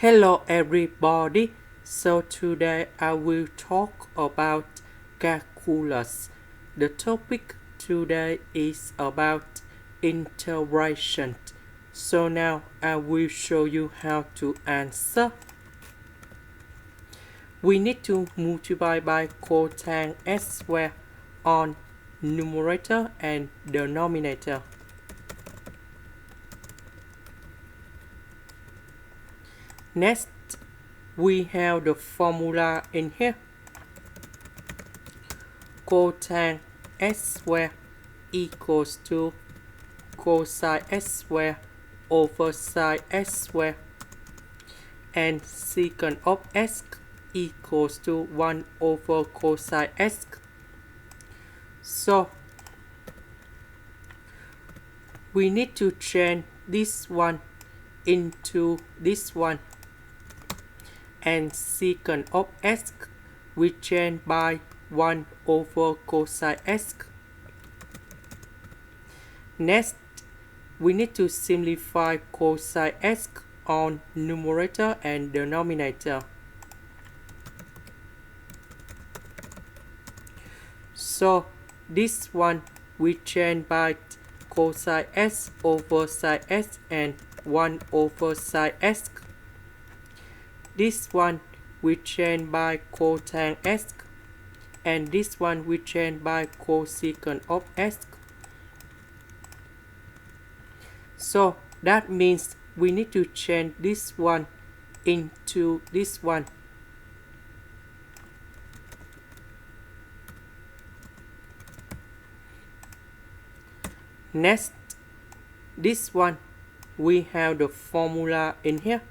Hello everybody, so today I will talk about calculus. The topic today is about integration. So now I will show you how to answer. We need to multiply by cotangent s squared on numerator and denominator. Next, we have the formula in here. Cotangent s squared equals to cosine s squared over sine s squared, and secant of s equals to 1 over cosine s. So we need to change this one into this one, and secant of s we change by 1 over cosine s. Next, we need to simplify cosine s on numerator and denominator. So this one we change by cosine s over sine s and 1 over sine s. This one we change by cotangent s, and this one we change by cosecant of s. So that means we need to change this one into this one. Next, this one we have the formula in here.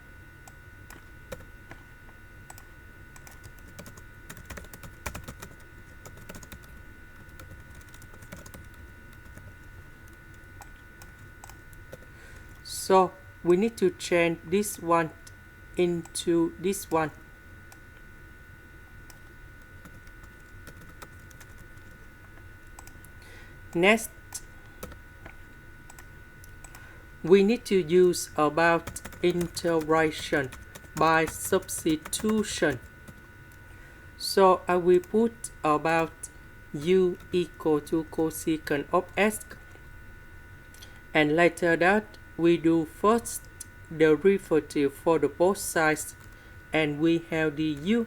So we need to change this one into this one. Next, we need to use about integration by substitution. So I will put about u equal to cosecant of s, and later that we do first derivative for the both sides, and we have the u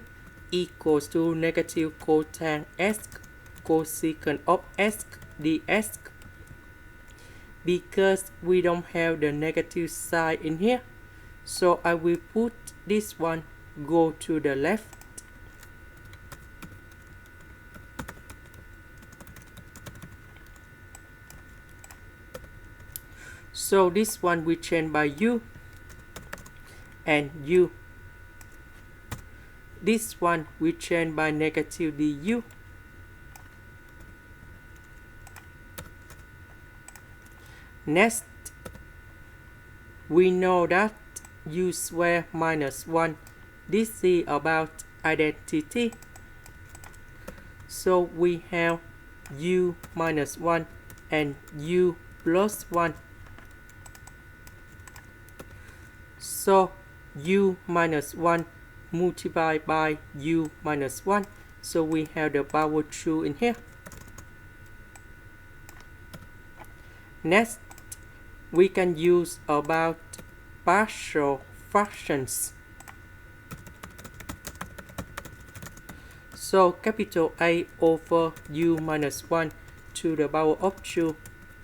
equals to negative cotangent s cosecant of s ds. Because we don't have the negative sign in here, so I will put this one go to the left. So this one we change by u and u. This one we change by negative du. Next, we know that u squared minus 1, this is about identity. So we have u minus 1 and u plus 1. So u minus 1 multiplied by u minus 1. So we have the power 2 in here. Next, we can use about partial fractions. So capital A over u minus 1 to the power of 2,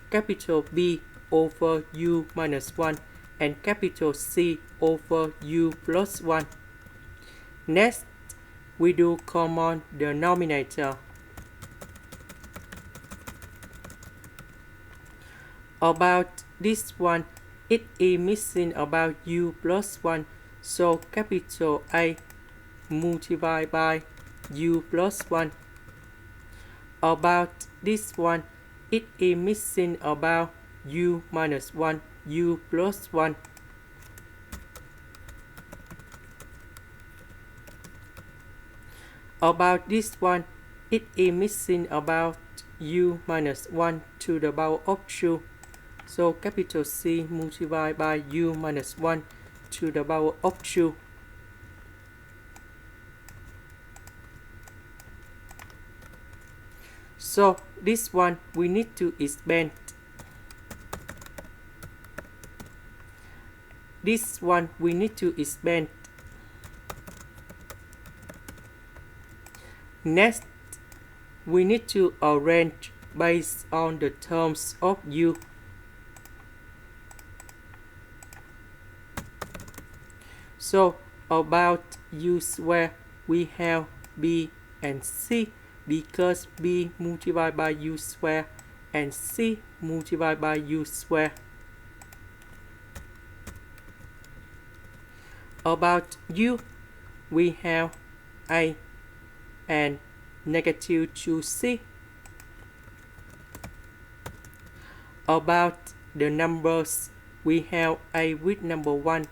capital B over u minus 1, and capital C over u plus 1. Next, we do common denominator. About this one, it is missing about u plus 1, so capital A multiplied by u plus 1. About this one, it is missing about u minus 1, u plus 1. About this one, it is missing about u minus 1 to the power of 2. So capital C multiplied by u minus 1 to the power of 2. So this one we need to expand. This one we need to expand. Next, we need to arrange based on the terms of U. So about U square, we have B and C because B multiplied by U square and C multiplied by U square. About U, we have A and negative 2C. About the numbers, we have A with number 1,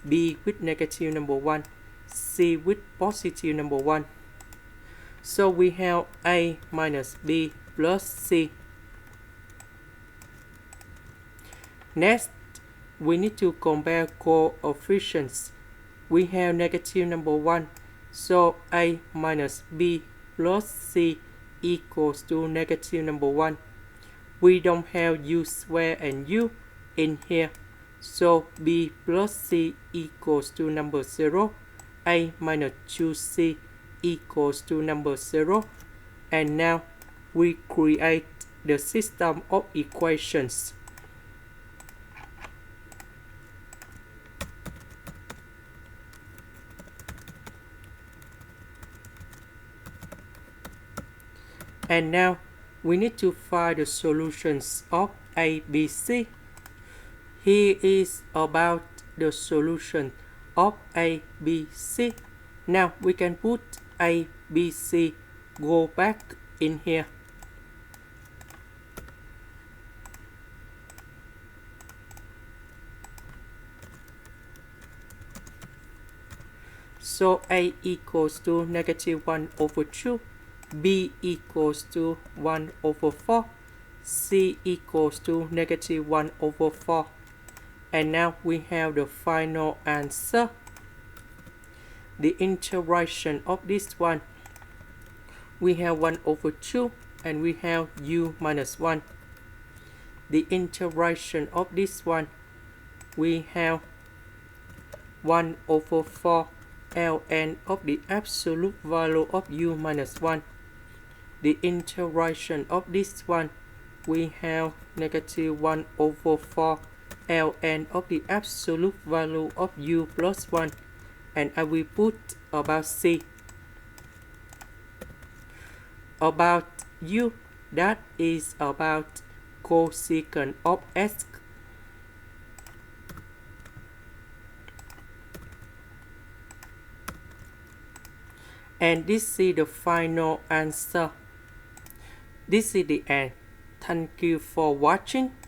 B with negative number 1, C with positive number 1. So we have A minus B plus C. Next, we need to compare coefficients. We have negative number 1, so A minus B plus C equals to negative number 1. We don't have U square and U in here, so B plus C equals to number 0. A minus 2C equals to number 0. And now we create the system of equations. And now we need to find the solutions of A, B, C. Here is about the solution of A, B, C. Now we can put A, B, C go back in here. So A equals to negative 1 over 2. B equals to 1 over 4, C equals to negative 1 over 4. And now we have the final answer. The integration of this one, we have 1 over 2 and we have U minus 1. The integration of this one, we have 1 over 4 ln of the absolute value of U minus 1. The integration of this one, we have negative 1 over 4 ln of the absolute value of U plus 1. And I will put about C. About U, that is about cosecant of x. And this is the final answer. This is the end. Thank you for watching.